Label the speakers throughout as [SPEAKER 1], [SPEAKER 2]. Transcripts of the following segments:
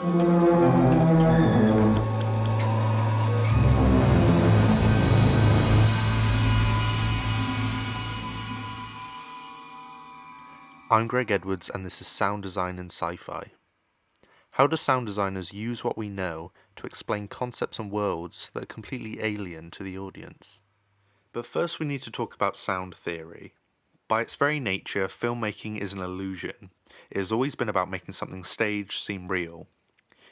[SPEAKER 1] I'm Greg Edwards, and this is Sound Design in Sci Fi. How do sound designers use what we know to explain concepts and worlds that are completely alien to the audience? But first we need to talk about sound theory. By its very nature, filmmaking is an illusion. It has always been about making something staged seem real.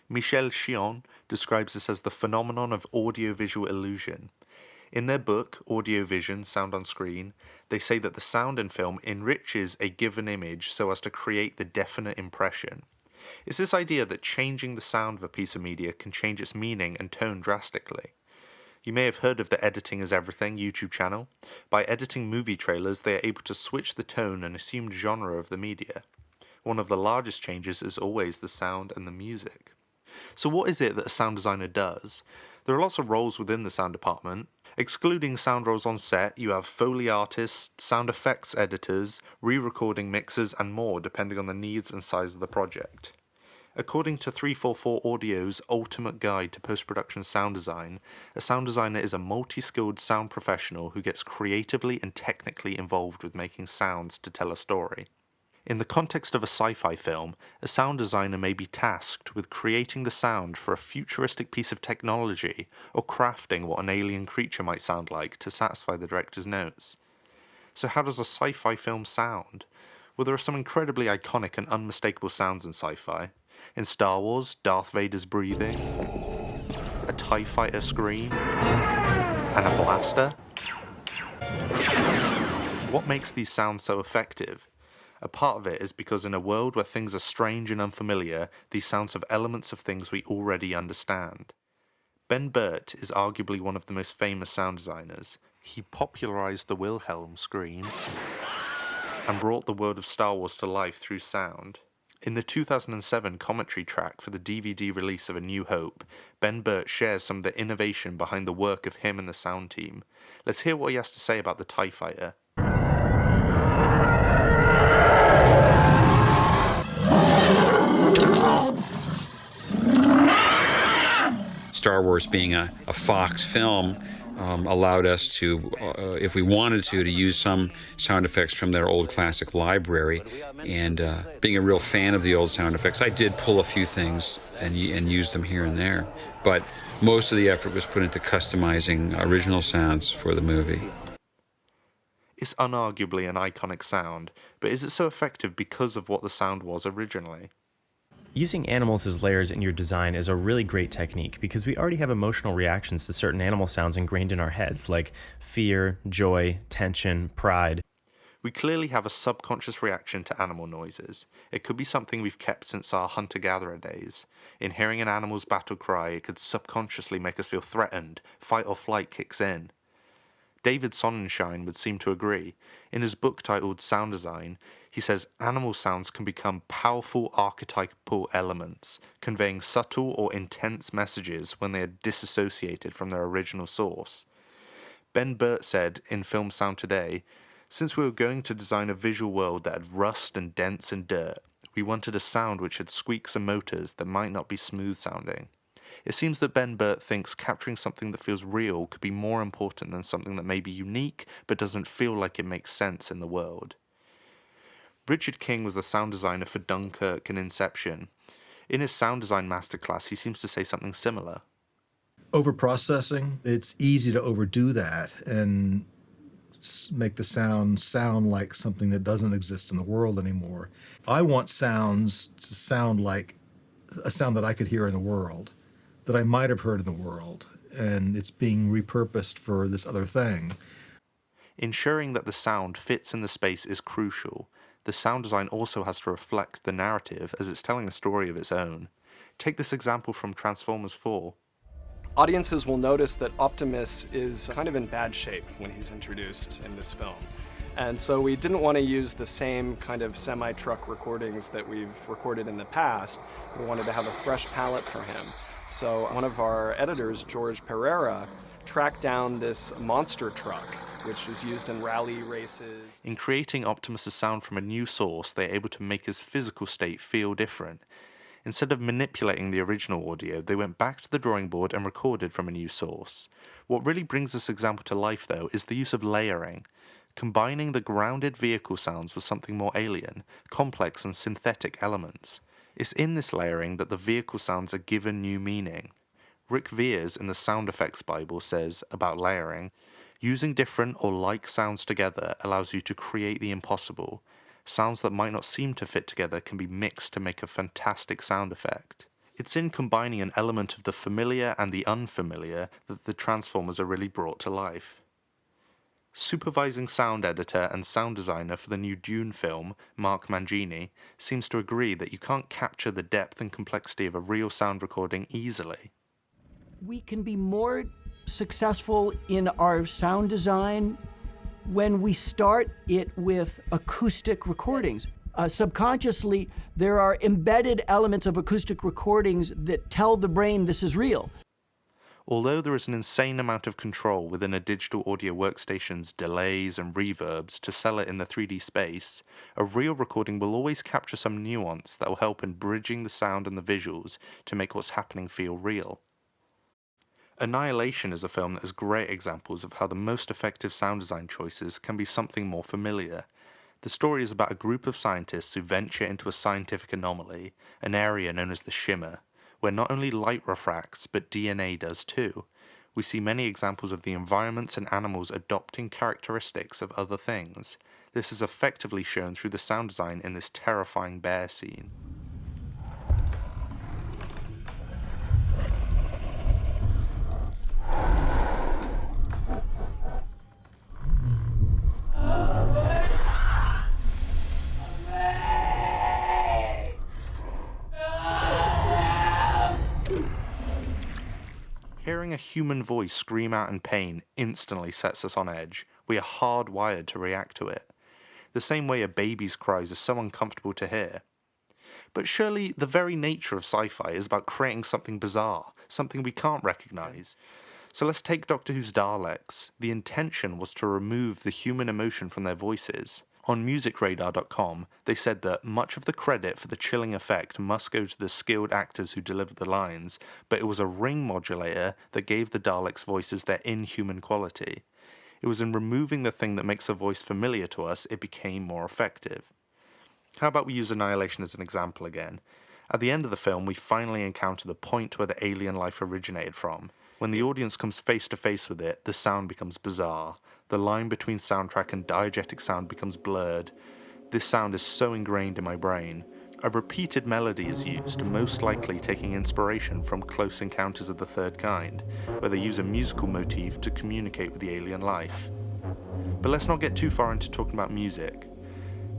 [SPEAKER 1] Michel Chion describes this as the phenomenon of audiovisual illusion. In their book, Audio Vision, Sound on Screen, they say that the sound in film enriches a given image so as to create the definite impression. It's this idea that changing the sound of a piece of media can change its meaning and tone drastically. You may have heard of the Editing is Everything YouTube channel. By editing movie trailers, they are able to switch the tone and assumed genre of the media. One of the largest changes is always the sound and the music. So what is it that a sound designer does? There are lots of roles within the sound department. Excluding sound roles on set, you have Foley artists, sound effects editors, re-recording mixers, and more depending on the needs and size of the project. According to 344 Audio's Ultimate Guide to Post-Production Sound Design, a sound designer is a multi-skilled sound professional who gets creatively and technically involved with making sounds to tell a story. In the context of a sci-fi film, a sound designer may be tasked with creating the sound for a futuristic piece of technology or crafting what an alien creature might sound like to satisfy the director's notes. So how does a sci-fi film sound? Well, there are some incredibly iconic and unmistakable sounds in sci-fi. In Star Wars, Darth Vader's breathing, a TIE fighter scream, and a blaster. What makes these sounds so effective? A part of it is because in a world where things are strange and unfamiliar, these sounds have elements of things we already understand. Ben Burtt is arguably one of the most famous sound designers. He popularized the Wilhelm scream and brought the world of Star Wars to life through sound. In the 2007 commentary track for the DVD release of A New Hope, Ben Burtt shares some of the innovation behind the work of him and the sound team. Let's hear what he has to say about the TIE fighter.
[SPEAKER 2] Star Wars being a Fox film allowed us to, if we wanted to use some sound effects from their old classic library. And being a real fan of the old sound effects, I did pull a few things and use them here and there. But most of the effort was put into customizing original sounds for the movie.
[SPEAKER 1] It's unarguably an iconic sound, but is it so effective because of what the sound was originally?
[SPEAKER 3] Using animals as layers in your design is a really great technique because we already have emotional reactions to certain animal sounds ingrained in our heads, like fear, joy, tension, pride.
[SPEAKER 1] We clearly have a subconscious reaction to animal noises. It could be something we've kept since our hunter-gatherer days. In hearing an animal's battle cry, it could subconsciously make us feel threatened. Fight or flight kicks in. David Sonnenschein would seem to agree. In his book titled Sound Design, he says animal sounds can become powerful archetypal elements, conveying subtle or intense messages when they are disassociated from their original source. Ben Burtt said in Film Sound Today, "Since we were going to design a visual world that had rust and dents and dirt, we wanted a sound which had squeaks and motors that might not be smooth sounding." It seems that Ben Burtt thinks capturing something that feels real could be more important than something that may be unique but doesn't feel like it makes sense in the world. Richard King was the sound designer for Dunkirk and Inception. In his sound design masterclass, he seems to say something similar.
[SPEAKER 4] Overprocessing, it's easy to overdo that and make the sound like something that doesn't exist in the world anymore. I want sounds to sound like a sound that I could hear in the world, that I might have heard in the world, and it's being repurposed for this other thing.
[SPEAKER 1] Ensuring that the sound fits in the space is crucial. The sound design also has to reflect the narrative as it's telling a story of its own. Take this example from Transformers 4.
[SPEAKER 5] Audiences will notice that Optimus is kind of in bad shape when he's introduced in this film. And so we didn't want to use the same kind of semi-truck recordings that we've recorded in the past. We wanted to have a fresh palette for him. So one of our editors, George Pereira, tracked down this monster truck, which was used in rally races.
[SPEAKER 1] In creating Optimus' sound from a new source, they're able to make his physical state feel different. Instead of manipulating the original audio, they went back to the drawing board and recorded from a new source. What really brings this example to life, though, is the use of layering, combining the grounded vehicle sounds with something more alien, complex and synthetic elements. It's in this layering that the vehicle sounds are given new meaning. Rick Viers in the Sound Effects Bible says about layering, using different or like sounds together allows you to create the impossible. Sounds that might not seem to fit together can be mixed to make a fantastic sound effect. It's in combining an element of the familiar and the unfamiliar that the Transformers are really brought to life. Supervising sound editor and sound designer for the new Dune film, Mark Mangini, seems to agree that you can't capture the depth and complexity of a real sound recording easily.
[SPEAKER 6] We can be more successful in our sound design when we start it with acoustic recordings. Subconsciously, there are embedded elements of acoustic recordings that tell the brain this is real.
[SPEAKER 1] Although there is an insane amount of control within a digital audio workstation's delays and reverbs to sell it in the 3D space, a real recording will always capture some nuance that will help in bridging the sound and the visuals to make what's happening feel real. Annihilation is a film that has great examples of how the most effective sound design choices can be something more familiar. The story is about a group of scientists who venture into a scientific anomaly, an area known as the Shimmer, where not only light refracts, but DNA does too. We see many examples of the environments and animals adopting characteristics of other things. This is effectively shown through the sound design in this terrifying bear scene. Hearing a human voice scream out in pain instantly sets us on edge. We are hardwired to react to it. The same way a baby's cries are so uncomfortable to hear. But surely the very nature of sci-fi is about creating something bizarre, something we can't recognize. So let's take Doctor Who's Daleks. The intention was to remove the human emotion from their voices. On MusicRadar.com, they said that much of the credit for the chilling effect must go to the skilled actors who delivered the lines, but it was a ring modulator that gave the Daleks' voices their inhuman quality. It was in removing the thing that makes a voice familiar to us it became more effective. How about we use Annihilation as an example again? At the end of the film, we finally encounter the point where the alien life originated from. When the audience comes face to face with it, the sound becomes bizarre. The line between soundtrack and diegetic sound becomes blurred. This sound is so ingrained in my brain. A repeated melody is used, most likely taking inspiration from Close Encounters of the Third Kind, where they use a musical motif to communicate with the alien life. But let's not get too far into talking about music.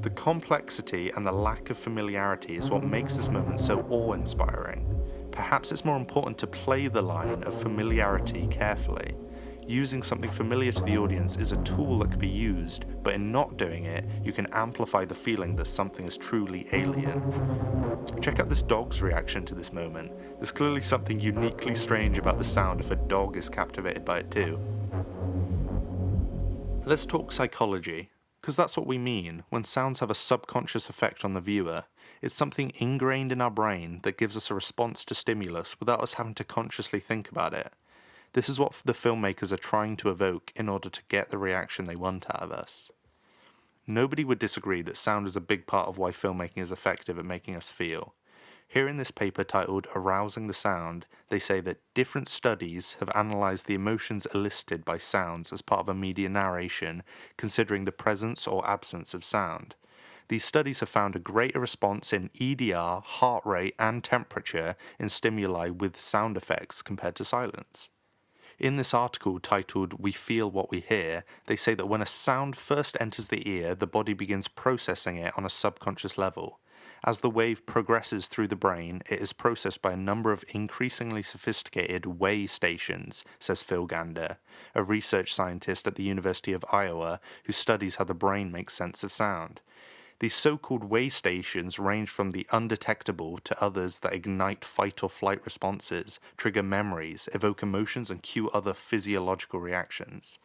[SPEAKER 1] The complexity and the lack of familiarity is what makes this moment so awe-inspiring. Perhaps it's more important to play the line of familiarity carefully. Using something familiar to the audience is a tool that can be used, but in not doing it, you can amplify the feeling that something is truly alien. Check out this dog's reaction to this moment. There's clearly something uniquely strange about the sound if a dog is captivated by it too. Let's talk psychology, because that's what we mean when sounds have a subconscious effect on the viewer. It's something ingrained in our brain that gives us a response to stimulus without us having to consciously think about it. This is what the filmmakers are trying to evoke in order to get the reaction they want out of us. Nobody would disagree that sound is a big part of why filmmaking is effective at making us feel. Here in this paper titled Arousing the Sound, they say that different studies have analysed the emotions elicited by sounds as part of a media narration, considering the presence or absence of sound. These studies have found a greater response in EDR, heart rate, and temperature in stimuli with sound effects compared to silence. In this article titled We Feel What We Hear, they say that when a sound first enters the ear, the body begins processing it on a subconscious level. As the wave progresses through the brain, it is processed by a number of increasingly sophisticated way stations, says Phil Gander, a research scientist at the University of Iowa who studies how the brain makes sense of sound. These so-called way stations range from the undetectable to others that ignite fight or flight responses, trigger memories, evoke emotions, and cue other physiological reactions.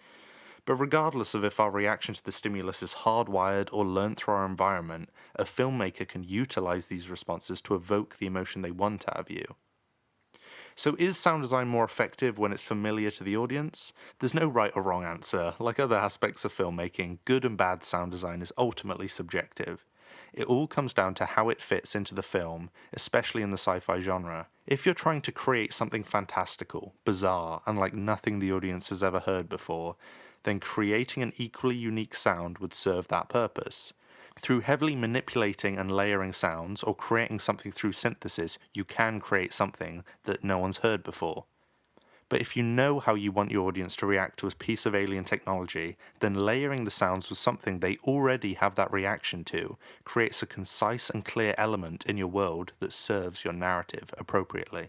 [SPEAKER 1] But regardless of if our reaction to the stimulus is hardwired or learnt through our environment, a filmmaker can utilize these responses to evoke the emotion they want out of you. So is sound design more effective when it's familiar to the audience? There's no right or wrong answer. Like other aspects of filmmaking, good and bad sound design is ultimately subjective. It all comes down to how it fits into the film, especially in the sci-fi genre. If you're trying to create something fantastical, bizarre, and like nothing the audience has ever heard before, then creating an equally unique sound would serve that purpose. Through heavily manipulating and layering sounds, or creating something through synthesis, you can create something that no one's heard before. But if you know how you want your audience to react to a piece of alien technology, then layering the sounds with something they already have that reaction to creates a concise and clear element in your world that serves your narrative appropriately.